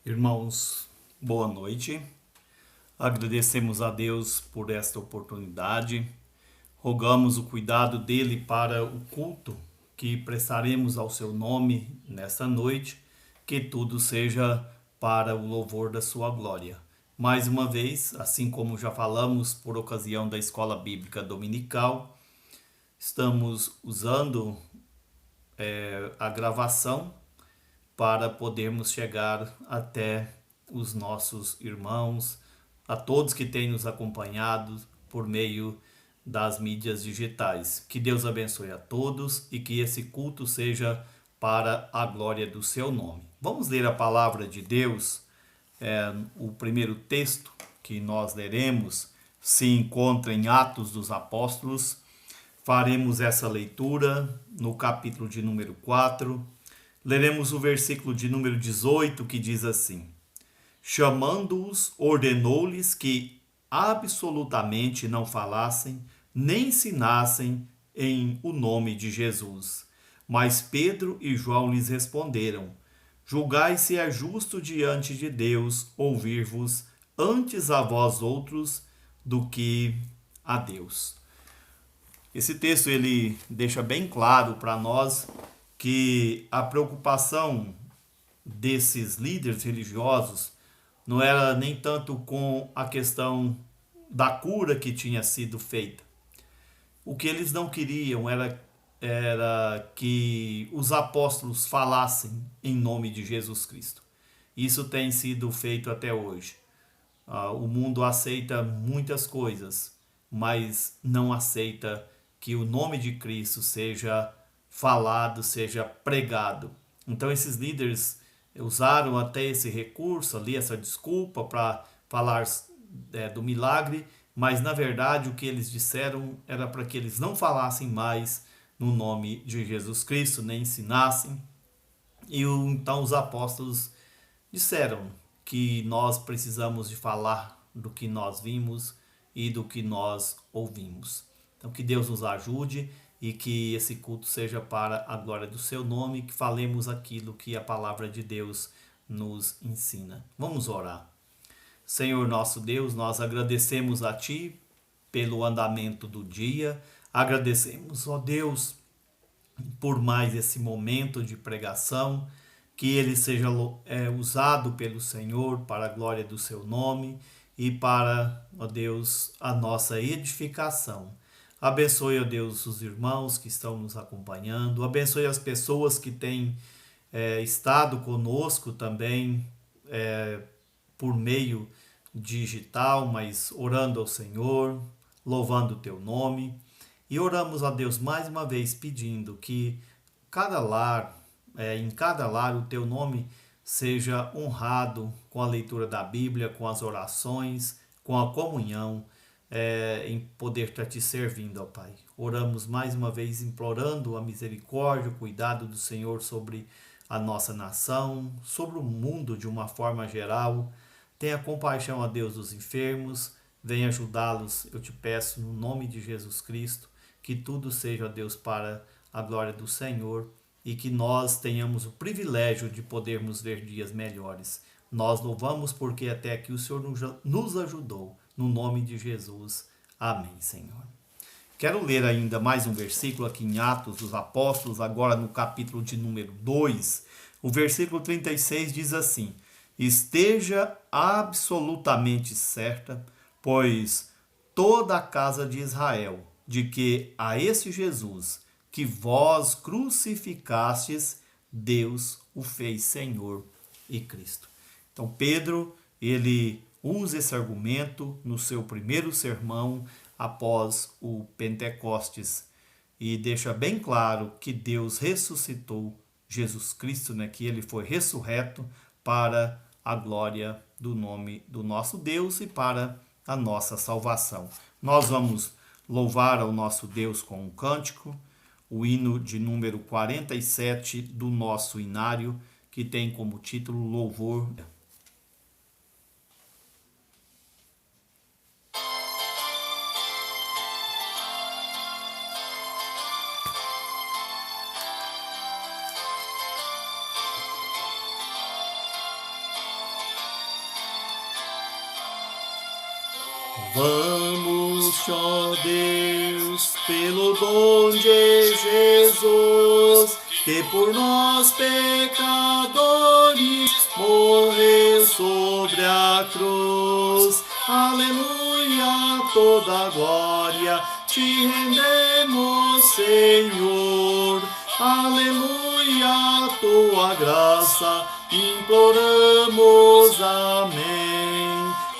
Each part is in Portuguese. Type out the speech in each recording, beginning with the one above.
Irmãos, boa noite. Agradecemos a Deus por esta oportunidade. Rogamos o cuidado dele para o culto que prestaremos ao seu nome nesta noite, que tudo seja para o louvor da sua glória. Mais uma vez, assim como já falamos por ocasião da escola bíblica dominical, estamos usando a gravação para podermos chegar até os nossos irmãos, a todos que têm nos acompanhado por meio das mídias digitais. Que Deus abençoe a todos e que esse culto seja para a glória do seu nome. Vamos ler a palavra de Deus. O primeiro texto que nós leremos se encontra em Atos dos Apóstolos. Faremos essa leitura no capítulo de número 4. Leremos o versículo de número 18, que diz assim: Chamando-os, ordenou-lhes que absolutamente não falassem, nem ensinassem em o nome de Jesus. Mas Pedro e João lhes responderam: Julgai se é justo diante de Deus ouvir-vos antes a vós outros do que a Deus. Esse texto ele deixa bem claro para nós que a preocupação desses líderes religiosos não era nem tanto com a questão da cura que tinha sido feita. O que eles não queriam era que os apóstolos falassem em nome de Jesus Cristo. Isso tem sido feito até hoje. O mundo aceita muitas coisas, mas não aceita que o nome de Cristo seja falado, seja pregado. Então esses líderes usaram até esse recurso ali, essa desculpa para falar do milagre, mas na verdade o que eles disseram era para que eles não falassem mais no nome de Jesus Cristo, nem ensinassem. E então os apóstolos disseram que nós precisamos de falar do que nós vimos e do que nós ouvimos. Então que Deus nos ajude e que esse culto seja para a glória do seu nome, que falemos aquilo que a palavra de Deus nos ensina. Vamos orar. Senhor nosso Deus, nós agradecemos a Ti pelo andamento do dia, agradecemos, ó Deus, por mais esse momento de pregação, que ele seja usado pelo Senhor para a glória do seu nome e para, ó Deus, a nossa edificação. Abençoe, ó Deus, os irmãos que estão nos acompanhando, abençoe as pessoas que têm estado conosco também por meio digital, mas orando ao Senhor, louvando o teu nome. E oramos a Deus mais uma vez pedindo que cada lar, em cada lar o teu nome seja honrado com a leitura da Bíblia, com as orações, com a comunhão, em poder estar te servindo, ó Pai. Oramos mais uma vez implorando a misericórdia, o cuidado do Senhor sobre a nossa nação, sobre o mundo de uma forma geral. Tenha compaixão, ó Deus, dos enfermos, venha ajudá-los, eu te peço, no nome de Jesus Cristo, que tudo seja, ó Deus, para a glória do Senhor e que nós tenhamos o privilégio de podermos ver dias melhores. Nós louvamos porque até aqui o Senhor nos ajudou. No nome de Jesus. Amém, Senhor. Quero ler ainda mais um versículo aqui em Atos dos Apóstolos, agora no capítulo de número 2. O versículo 36 diz assim: Esteja absolutamente certa, pois toda a casa de Israel, de que a esse Jesus, que vós crucificastes, Deus o fez Senhor e Cristo. Então Pedro, ele usa esse argumento no seu primeiro sermão após o Pentecostes e deixa bem claro que Deus ressuscitou Jesus Cristo, né, que ele foi ressurreto para a glória do nome do nosso Deus e para a nossa salvação. Nós vamos louvar ao nosso Deus com um cântico, o hino de número 47 do nosso inário, que tem como título Louvor. Vamos, ó Deus, pelo dom de Jesus, que por nós pecadores morreu sobre a cruz. Aleluia, toda glória te rendemos, Senhor. Aleluia, tua graça imploramos, amém.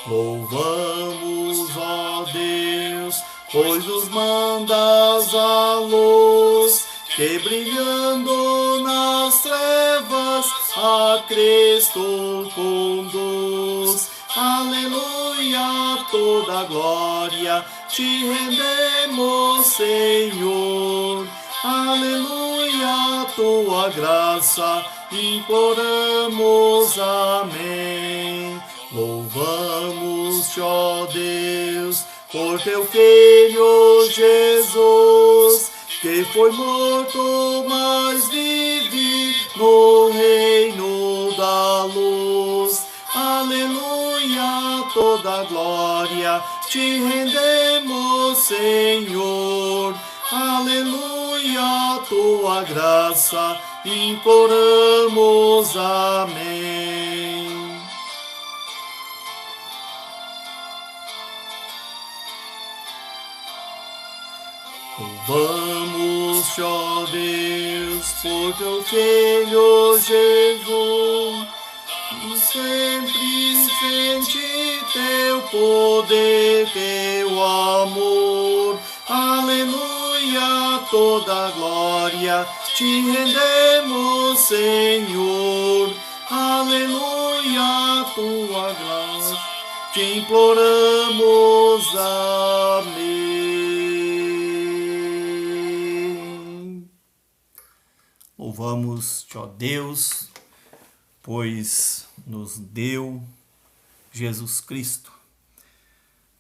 Louvamos, ó Deus, pois nos mandas a luz, que brilhando nas trevas a Cristo conduz. Aleluia, toda glória te rendemos, Senhor. Aleluia, tua graça imploramos, amém. Louvamos-te, ó Deus, por teu Filho Jesus, que foi morto, mas vive no reino da luz. Aleluia, toda glória te rendemos, Senhor. Aleluia, tua graça imploramos, amém. Louvamos-te, ó Deus, por teu Filho Jesus, e sempre sente teu poder, teu amor. Aleluia, toda glória te rendemos, Senhor. Aleluia, tua graça te imploramos, amém. Louvamos-te, ó Deus, pois nos deu Jesus Cristo.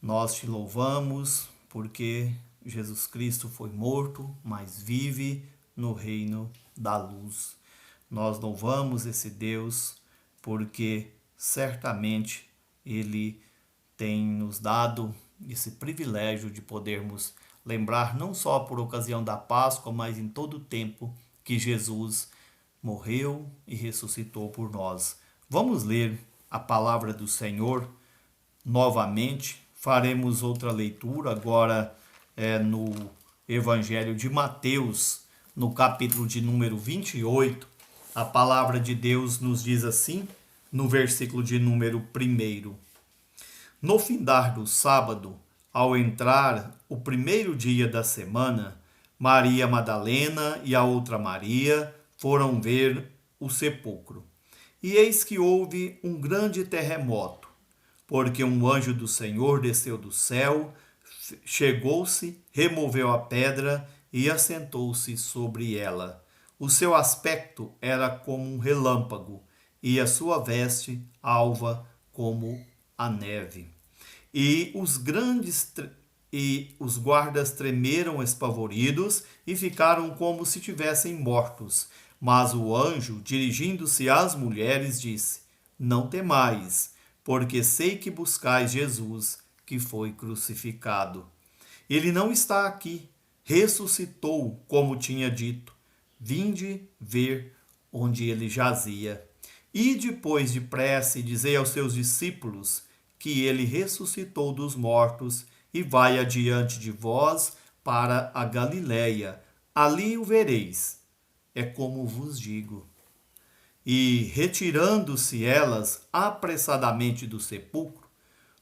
Nós te louvamos porque Jesus Cristo foi morto, mas vive no reino da luz. Nós louvamos esse Deus porque certamente Ele tem nos dado esse privilégio de podermos lembrar não só por ocasião da Páscoa, mas em todo o tempo que Jesus morreu e ressuscitou por nós. Vamos ler a palavra do Senhor novamente. Faremos outra leitura agora no Evangelho de Mateus, no capítulo de número 28. A palavra de Deus nos diz assim, no versículo de número 1. No findar do sábado, ao entrar o primeiro dia da semana, Maria Madalena e a outra Maria foram ver o sepulcro. E eis que houve um grande terremoto, porque um anjo do Senhor desceu do céu, chegou-se, removeu a pedra e assentou-se sobre ela. O seu aspecto era como um relâmpago, e a sua veste alva como a neve. E os guardas tremeram espavoridos e ficaram como se tivessem mortos. Mas o anjo, dirigindo-se às mulheres, disse: Não temais, porque sei que buscais Jesus, que foi crucificado. Ele não está aqui, ressuscitou, como tinha dito. Vinde ver onde ele jazia. E depois depressa dizei aos seus discípulos que ele ressuscitou dos mortos e vai adiante de vós para a Galiléia. Ali o vereis. É como vos digo. E, retirando-se elas apressadamente do sepulcro,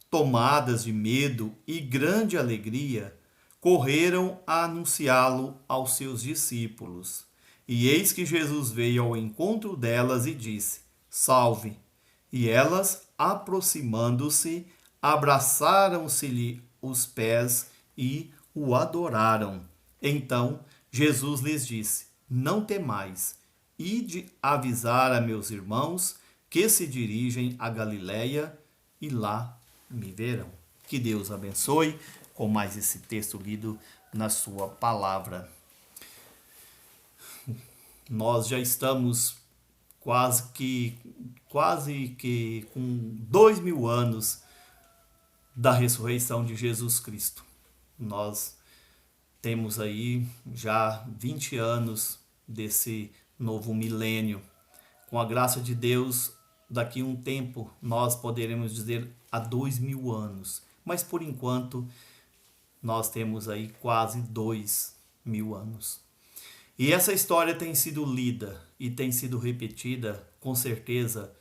tomadas de medo e grande alegria, correram a anunciá-lo aos seus discípulos. E eis que Jesus veio ao encontro delas e disse: Salve! E elas, aproximando-se, abraçaram-se-lhe os pés e o adoraram. Então Jesus lhes disse: Não temais, ide avisar a meus irmãos que se dirigem a Galiléia e lá me verão. Que Deus abençoe com mais esse texto lido na sua palavra. Nós já estamos quase que com 2000 anos da ressurreição de Jesus Cristo. Nós temos aí já 20 anos desse novo milênio. Com a graça de Deus, daqui a um tempo nós poderemos dizer há 2000 anos. Mas por enquanto nós temos aí quase 2000 anos. E essa história tem sido lida e tem sido repetida, com certeza,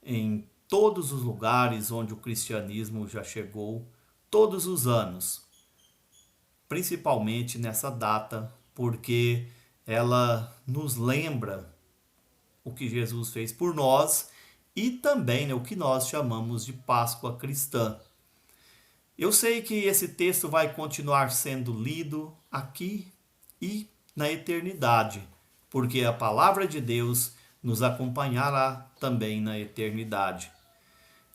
em todos os lugares onde o cristianismo já chegou, todos os anos. Principalmente nessa data, porque ela nos lembra o que Jesus fez por nós e também o que nós chamamos de Páscoa cristã. Eu sei que esse texto vai continuar sendo lido aqui e na eternidade, porque a palavra de Deus nos acompanhará também na eternidade.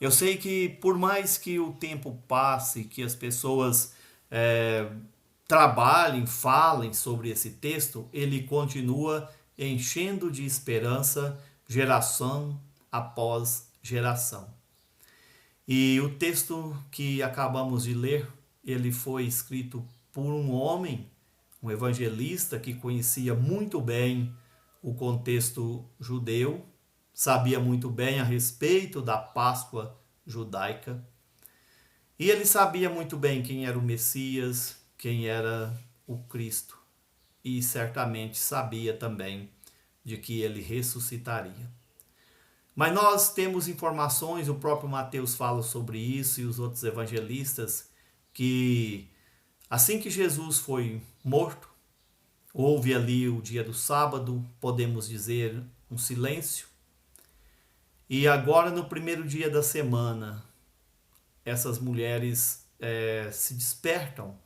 Eu sei que por mais que o tempo passe, que as pessoas trabalhem, falem sobre esse texto, ele continua enchendo de esperança geração após geração. E o texto que acabamos de ler, ele foi escrito por um homem, um evangelista que conhecia muito bem o contexto judeu, sabia muito bem a respeito da Páscoa judaica, e ele sabia muito bem quem era o Messias, quem era o Cristo, e certamente sabia também de que ele ressuscitaria. Mas nós temos informações, o próprio Mateus fala sobre isso e os outros evangelistas, que assim que Jesus foi morto, houve ali o dia do sábado, podemos dizer um silêncio. E agora no primeiro dia da semana, essas mulheres se despertam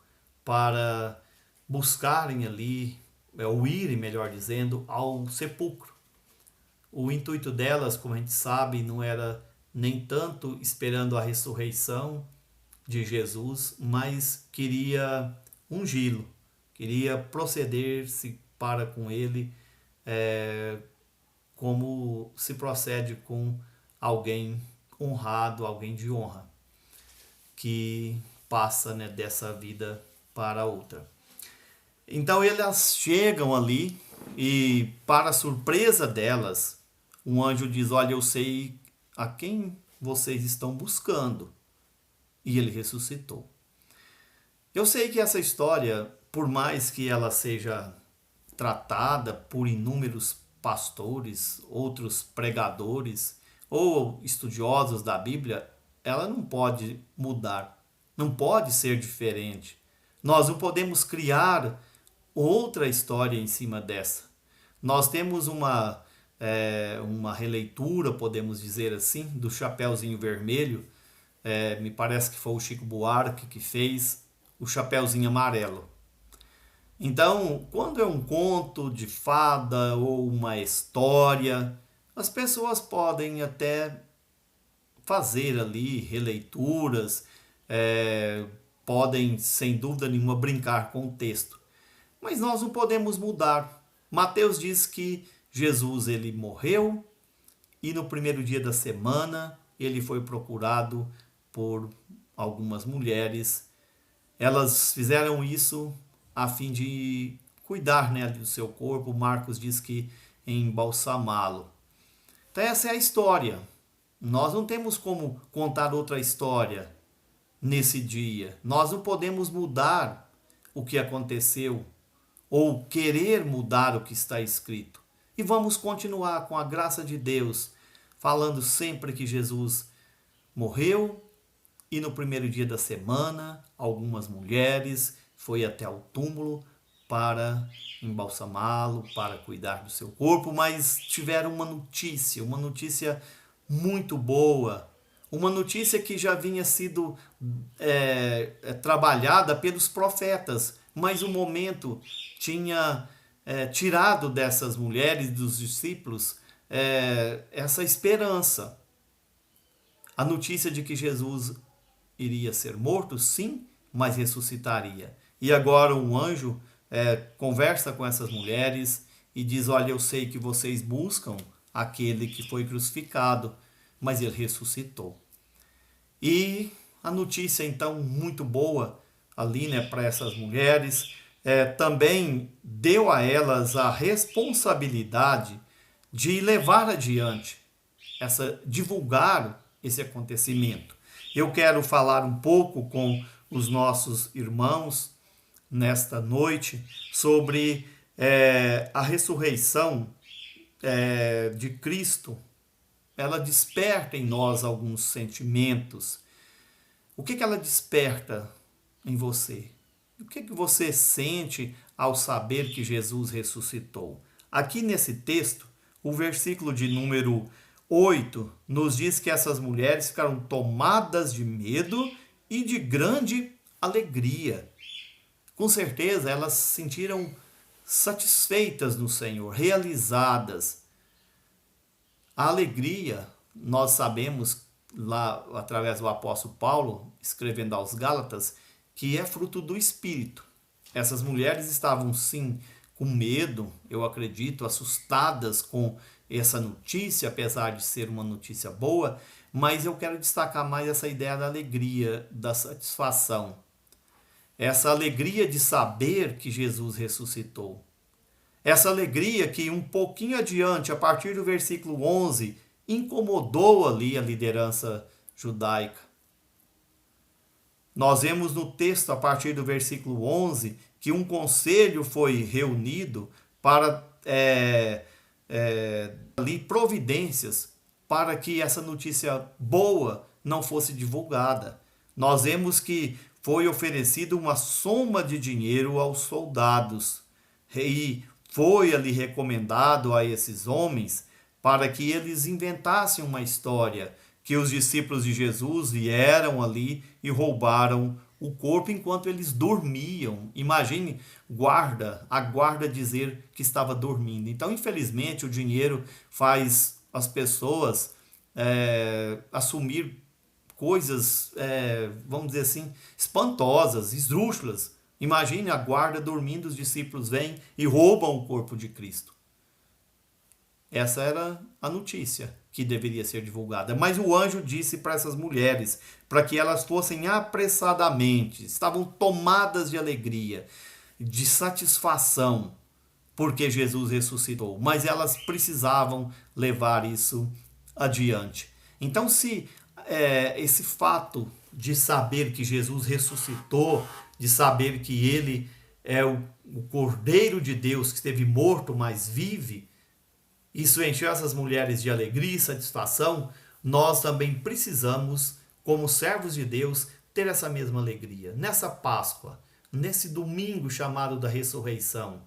para buscarem ali, ou irem, melhor dizendo, ao sepulcro. O intuito delas, como a gente sabe, não era nem tanto esperando a ressurreição de Jesus, mas queria ungí-lo, queria proceder-se para com ele como se procede com alguém honrado, alguém de honra, que passa dessa vida para outra. Então elas chegam ali e, para a surpresa delas, um anjo diz: olha, eu sei a quem vocês estão buscando. E ele ressuscitou. Eu sei que essa história, por mais que ela seja tratada por inúmeros pastores, outros pregadores ou estudiosos da Bíblia, ela não pode mudar, não pode ser diferente. Nós não podemos criar outra história em cima dessa. Nós temos uma releitura, podemos dizer assim, do Chapeuzinho Vermelho. Me parece que foi o Chico Buarque que fez o Chapeuzinho Amarelo. Então, quando é um conto de fada ou uma história, as pessoas podem até fazer ali releituras, podem, sem dúvida nenhuma, brincar com o texto. Mas nós não podemos mudar. Mateus diz que Jesus ele morreu e no primeiro dia da semana ele foi procurado por algumas mulheres. Elas fizeram isso a fim de cuidar do seu corpo. Marcos diz que embalsamá-lo. Então essa é a história. Nós não temos como contar outra história nesse dia. Nós não podemos mudar o que aconteceu ou querer mudar o que está escrito. E vamos continuar com a graça de Deus, falando sempre que Jesus morreu e no primeiro dia da semana, algumas mulheres foi até o túmulo para embalsamá-lo, para cuidar do seu corpo, mas tiveram uma notícia muito boa, uma notícia que já vinha sido trabalhada pelos profetas, mas o momento tinha tirado dessas mulheres, dos discípulos, essa esperança. A notícia de que Jesus iria ser morto, sim, mas ressuscitaria. E agora um anjo conversa com essas mulheres e diz: olha, eu sei que vocês buscam aquele que foi crucificado, mas ele ressuscitou. E a notícia então muito boa ali, né, para essas mulheres. Também deu a elas a responsabilidade de levar adiante divulgar esse acontecimento. Eu quero falar um pouco com os nossos irmãos nesta noite sobre a ressurreição de Cristo. Ela desperta em nós alguns sentimentos. O que ela desperta em você? O que você sente ao saber que Jesus ressuscitou? Aqui nesse texto, o versículo de número 8 nos diz que essas mulheres ficaram tomadas de medo e de grande alegria. Com certeza, elas se sentiram satisfeitas no Senhor, realizadas. A alegria, nós sabemos lá através do apóstolo Paulo, escrevendo aos Gálatas, que é fruto do Espírito. Essas mulheres estavam sim com medo, eu acredito, assustadas com essa notícia, apesar de ser uma notícia boa, mas eu quero destacar mais essa ideia da alegria, da satisfação. Essa alegria de saber que Jesus ressuscitou. Essa alegria que um pouquinho adiante, a partir do versículo 11, incomodou ali a liderança judaica. Nós vemos no texto, a partir do versículo 11, que um conselho foi reunido para ali providências para que essa notícia boa não fosse divulgada. Nós vemos que foi oferecida uma soma de dinheiro aos soldados e foi ali recomendado a esses homens para que eles inventassem uma história que os discípulos de Jesus vieram ali e roubaram o corpo enquanto eles dormiam. Imagine a guarda dizer que estava dormindo. Então, infelizmente, o dinheiro faz as pessoas assumir coisas, vamos dizer assim, espantosas, esdrúxulas. Imagine a guarda dormindo, os discípulos vêm e roubam o corpo de Cristo. Essa era a notícia que deveria ser divulgada. Mas o anjo disse para essas mulheres, para que elas fossem apressadamente, estavam tomadas de alegria, de satisfação, porque Jesus ressuscitou. Mas elas precisavam levar isso adiante. Então, se esse fato de saber que Jesus ressuscitou, de saber que ele é o Cordeiro de Deus que esteve morto, mas vive, isso encheu essas mulheres de alegria e satisfação. Nós também precisamos, como servos de Deus, ter essa mesma alegria. Nessa Páscoa, nesse domingo chamado da ressurreição,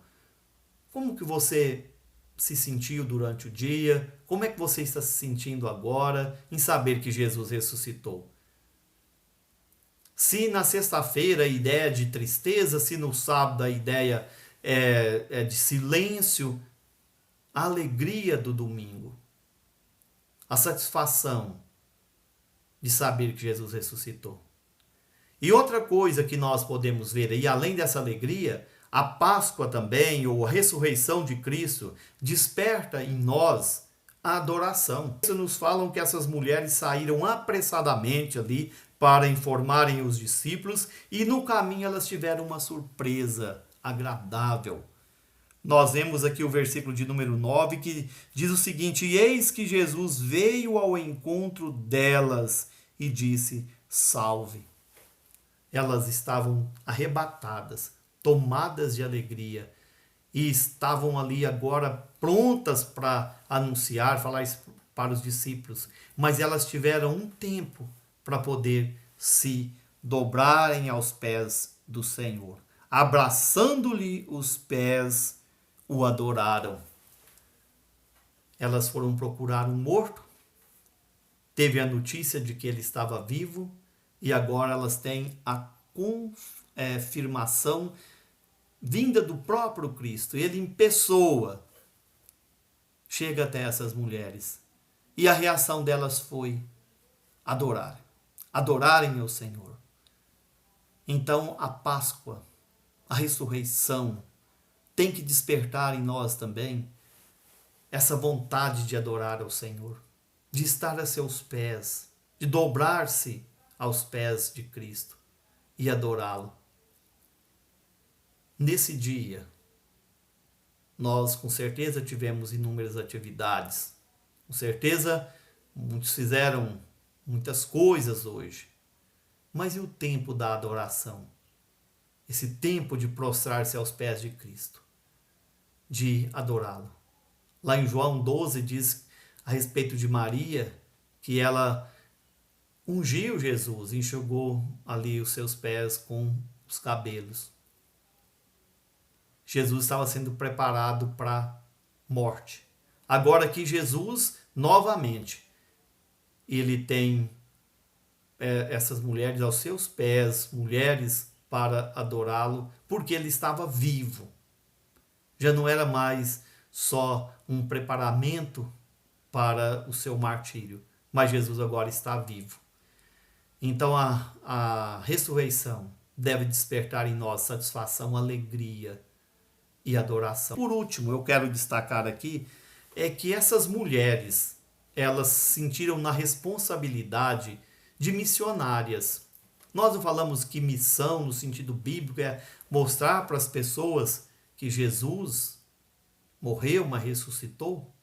como que você se sentiu durante o dia? Como é que você está se sentindo agora em saber que Jesus ressuscitou? Se na sexta-feira a ideia de tristeza, se no sábado a ideia é de silêncio, a alegria do domingo, a satisfação de saber que Jesus ressuscitou. E outra coisa que nós podemos ver aí, além dessa alegria, a Páscoa também, ou a ressurreição de Cristo, desperta em nós a adoração. Nos falam que essas mulheres saíram apressadamente ali para informarem os discípulos e no caminho elas tiveram uma surpresa agradável. Nós vemos aqui o versículo de número 9 que diz o seguinte: eis que Jesus veio ao encontro delas e disse: salve. Elas estavam arrebatadas, tomadas de alegria e estavam ali agora prontas para anunciar, falar isso para os discípulos. Mas elas tiveram um tempo para poder se dobrarem aos pés do Senhor. Abraçando-lhe os pés, o adoraram. Elas foram procurar um morto, teve a notícia de que ele estava vivo e agora elas têm a confirmação vinda do próprio Cristo. Ele em pessoa chega até essas mulheres e a reação delas foi adorarem ao Senhor. Então a Páscoa, a ressurreição, tem que despertar em nós também essa vontade de adorar ao Senhor, de estar a seus pés, de dobrar-se aos pés de Cristo e adorá-lo. Nesse dia, nós com certeza tivemos inúmeras atividades. Com certeza, muitos fizeram muitas coisas hoje. Mas e o tempo da adoração? Esse tempo de prostrar-se aos pés de Cristo, de adorá-lo. Lá em João 12 diz a respeito de Maria que ela ungiu Jesus, enxugou ali os seus pés com os cabelos. Jesus estava sendo preparado para a morte. Agora que Jesus, novamente, ele tem essas mulheres aos seus pés, mulheres para adorá-lo, porque ele estava vivo. Já não era mais só um preparamento para o seu martírio, mas Jesus agora está vivo. Então a ressurreição deve despertar em nós satisfação, alegria e adoração. Por último, eu quero destacar aqui é que essas mulheres, elas se sentiram na responsabilidade de missionárias. Nós não falamos que missão, no sentido bíblico, é mostrar para as pessoas que Jesus morreu, mas ressuscitou?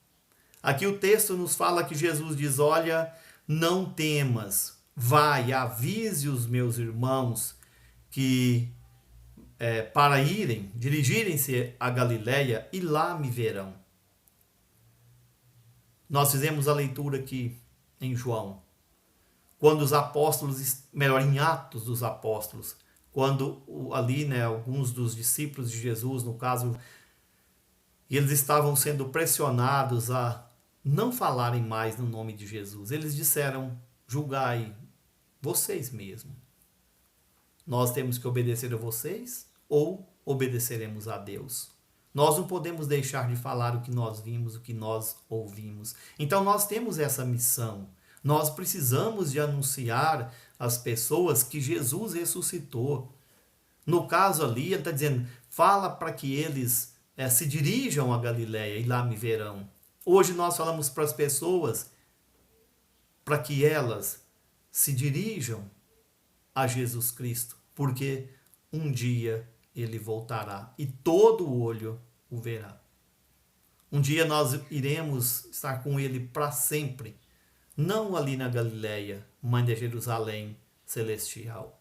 Aqui o texto nos fala que Jesus diz, olha, não temas, vai, avise os meus irmãos que para dirigirem-se a Galiléia e lá me verão. Nós fizemos a leitura aqui em João, quando os apóstolos, melhor, em Atos dos Apóstolos, quando ali, alguns dos discípulos de Jesus, no caso, eles estavam sendo pressionados a não falarem mais no nome de Jesus. Eles disseram, julgai vocês mesmos. Nós temos que obedecer a vocês ou obedeceremos a Deus? Nós não podemos deixar de falar o que nós vimos, o que nós ouvimos. Então nós temos essa missão. Nós precisamos de anunciar às pessoas que Jesus ressuscitou. No caso ali, ele está dizendo, fala para que eles se dirijam a Galiléia e lá me verão. Hoje nós falamos para as pessoas para que elas se dirijam a Jesus Cristo, porque um dia ele voltará e todo olho o verá. Um dia nós iremos estar com ele para sempre, não ali na Galiléia, mas na Jerusalém celestial.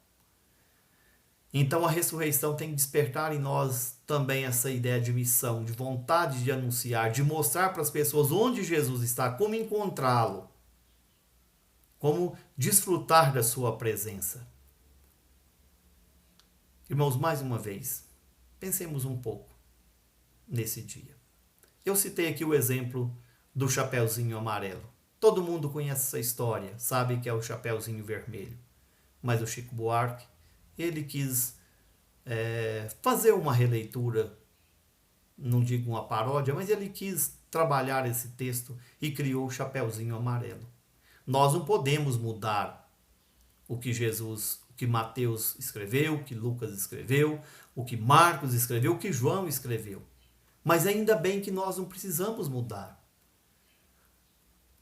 Então a ressurreição tem que despertar em nós também essa ideia de missão, de vontade de anunciar, de mostrar para as pessoas onde Jesus está, como encontrá-lo, como desfrutar da sua presença. Irmãos, mais uma vez, pensemos um pouco nesse dia. Eu citei aqui o exemplo do Chapeuzinho Amarelo. Todo mundo conhece essa história, sabe que é o Chapeuzinho Vermelho. Mas o Chico Buarque, ele quis fazer uma releitura, não digo uma paródia, mas ele quis trabalhar esse texto e criou o Chapeuzinho Amarelo. Nós não podemos mudar o que Mateus escreveu, o que Lucas escreveu, o que Marcos escreveu, o que João escreveu. Mas ainda bem que nós não precisamos mudar.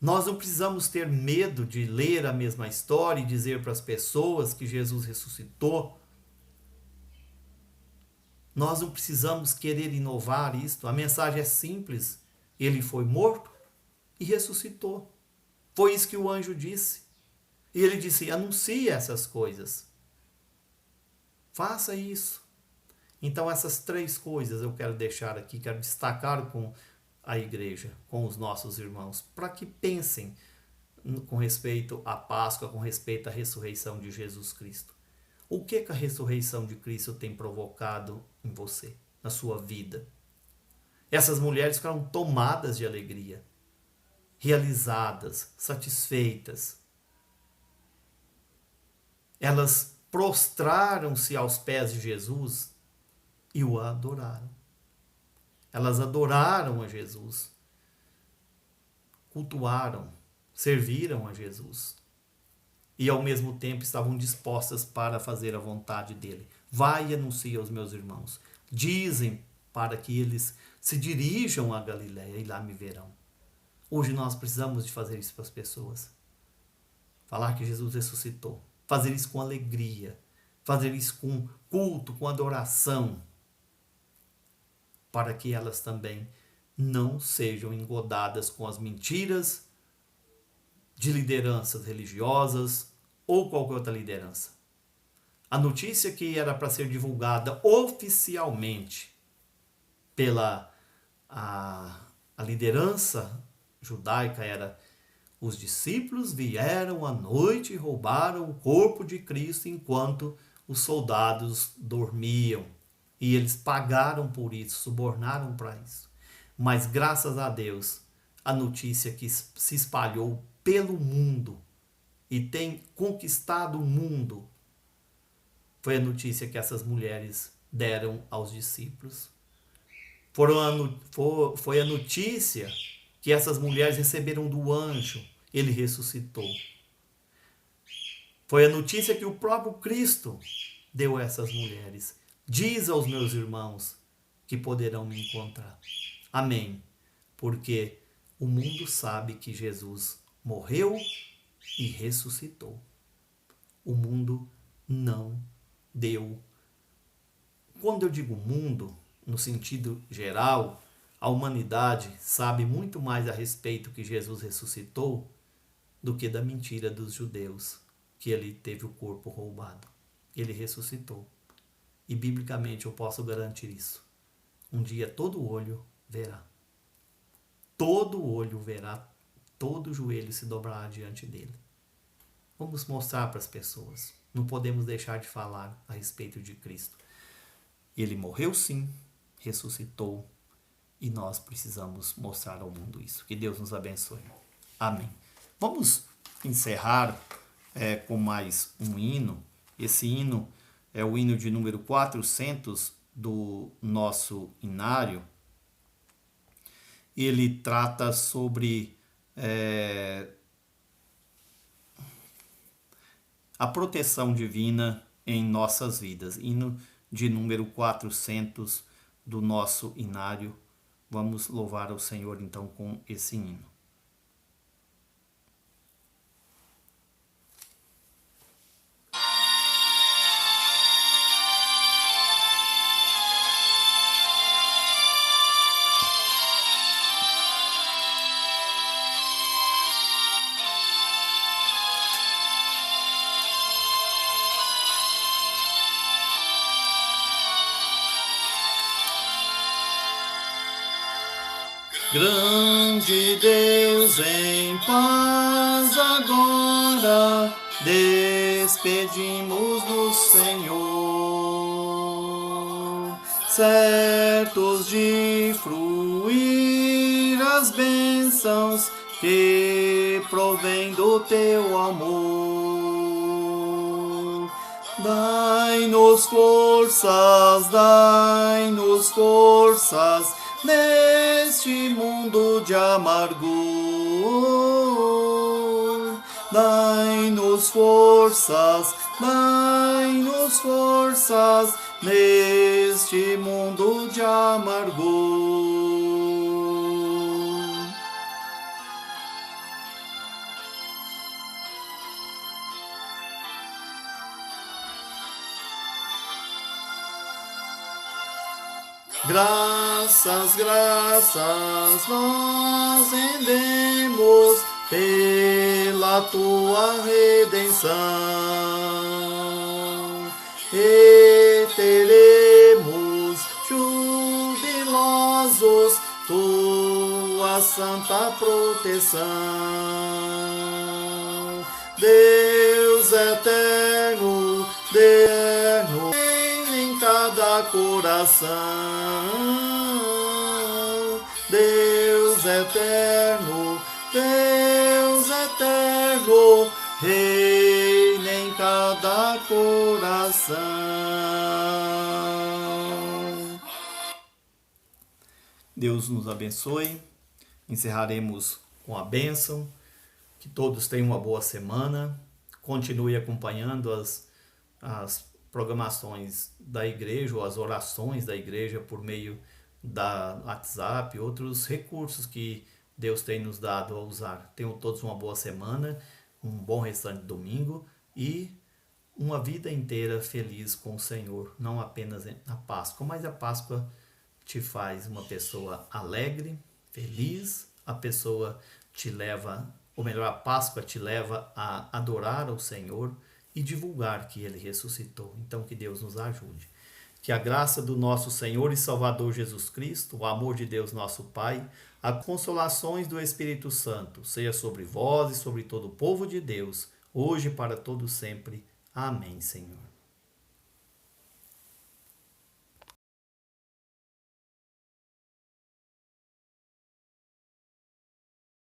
Nós não precisamos ter medo de ler a mesma história e dizer para as pessoas que Jesus ressuscitou. Nós não precisamos querer inovar isto. A mensagem é simples. Ele foi morto e ressuscitou. Foi isso que o anjo disse. E ele disse, anuncie essas coisas. Faça isso. Então essas três coisas eu quero deixar aqui, quero destacar com a igreja, com os nossos irmãos, para que pensem com respeito à Páscoa, com respeito à ressurreição de Jesus Cristo. O que a ressurreição de Cristo tem provocado em você, na sua vida? Essas mulheres ficaram tomadas de alegria, realizadas, satisfeitas. Elas prostraram-se aos pés de Jesus e o adoraram. Elas adoraram a Jesus, cultuaram, serviram a Jesus. E ao mesmo tempo estavam dispostas para fazer a vontade dele. Vai e anuncia aos meus irmãos. Dizem para que eles se dirijam a Galiléia e lá me verão. Hoje nós precisamos de fazer isso para as pessoas. Falar que Jesus ressuscitou. fazer isso com alegria, fazer isso com culto, com adoração, para que elas também não sejam engodadas com as mentiras de lideranças religiosas ou qualquer outra liderança. A notícia que era para ser divulgada oficialmente pela a liderança judaica era: os discípulos vieram à noite e roubaram o corpo de Cristo enquanto os soldados dormiam. E eles pagaram por isso, subornaram para isso. Mas graças a Deus, a notícia que se espalhou pelo mundo e tem conquistado o mundo foi a notícia que essas mulheres deram aos discípulos. Foi a notícia que essas mulheres receberam do anjo. Ele ressuscitou. Foi a notícia que o próprio Cristo deu a essas mulheres. Diz aos meus irmãos que poderão me encontrar. Amém. Porque o mundo sabe que Jesus morreu e ressuscitou. O mundo não deu. Quando eu digo mundo, no sentido geral, a humanidade sabe muito mais a respeito que Jesus ressuscitou do que da mentira dos judeus, que ele teve o corpo roubado. Ele ressuscitou. E biblicamente eu posso garantir isso. Um dia todo olho verá. Todo olho verá, todo joelho se dobrará diante dele. Vamos mostrar para as pessoas. Não podemos deixar de falar a respeito de Cristo. Ele morreu sim, ressuscitou, e nós precisamos mostrar ao mundo isso. Que Deus nos abençoe. Amém. Vamos encerrar com mais um hino. Esse hino é o hino de número 400 do nosso inário. Ele trata sobre a proteção divina em nossas vidas. Hino de número 400 do nosso inário. Vamos louvar ao Senhor então com esse hino. Grande Deus, em paz agora despedimos do Senhor, certos de fruir as bênçãos que provém do teu amor. Dai-nos forças neste mundo de amargor. Dai-nos forças neste mundo de amargor. Graças nós rendemos pela tua redenção, e teremos jubilosos tua santa proteção. Deus eterno, em cada coração. Deus eterno, reina em cada coração. Deus nos abençoe. Encerraremos com a bênção. Que todos tenham uma boa semana. Continue acompanhando as programações da igreja ou as orações da igreja por meio da WhatsApp, outros recursos que Deus tem nos dado a usar. Tenham todos uma boa semana, um bom restante de domingo e uma vida inteira feliz com o Senhor, não apenas na Páscoa, mas a Páscoa te faz uma pessoa alegre, feliz, a pessoa te leva, ou melhor, a Páscoa te leva a adorar ao Senhor e divulgar que Ele ressuscitou. Então, que Deus nos ajude. Que a graça do nosso Senhor e Salvador Jesus Cristo, o amor de Deus nosso Pai, as consolações do Espírito Santo, seja sobre vós e sobre todo o povo de Deus, hoje e para todo sempre. Amém, Senhor.